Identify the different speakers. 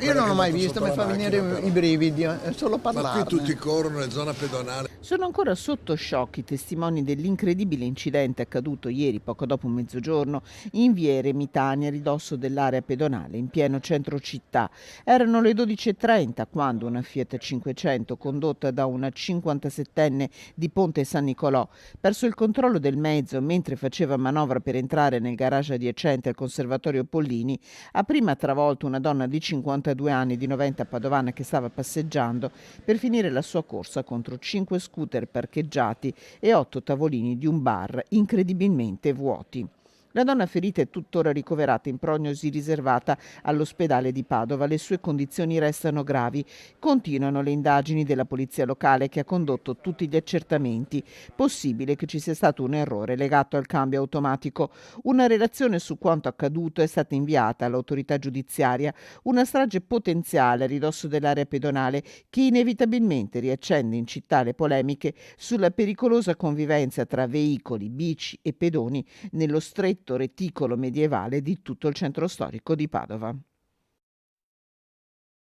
Speaker 1: Io non l'ho mai visto,
Speaker 2: sotto
Speaker 1: mi
Speaker 2: la
Speaker 1: fa venire
Speaker 2: macchina,
Speaker 1: i
Speaker 2: però.
Speaker 1: brividi, solo
Speaker 2: Ma qui
Speaker 1: parlarne.
Speaker 2: tutti corrono, è zona pedonale.
Speaker 3: Sono ancora sotto shock i testimoni dell'incredibile incidente accaduto ieri poco dopo mezzogiorno in via Eremitania a ridosso dell'area pedonale in pieno centro città. Erano le 12:30 quando una Fiat 500 condotta da una 57enne di Ponte San Nicolò perso il controllo del mezzo mentre faceva manovra per entrare nel garage adiacente al conservatorio Pollini. Ha prima travolto una donna di 52 anni di Noventa Padovana che stava passeggiando per finire la sua corsa contro 5 scooter parcheggiati e 8 tavolini di un bar incredibilmente vuoti. La donna ferita è tuttora ricoverata in prognosi riservata all'ospedale di Padova. Le sue condizioni restano gravi. Continuano le indagini della polizia locale che ha condotto tutti gli accertamenti. Possibile che ci sia stato un errore legato al cambio automatico. Una relazione su quanto accaduto è stata inviata all'autorità giudiziaria. Una strage potenziale a ridosso dell'area pedonale che inevitabilmente riaccende in città le polemiche sulla pericolosa convivenza tra veicoli, bici e pedoni nello stretto reticolo medievale di tutto il centro storico di Padova.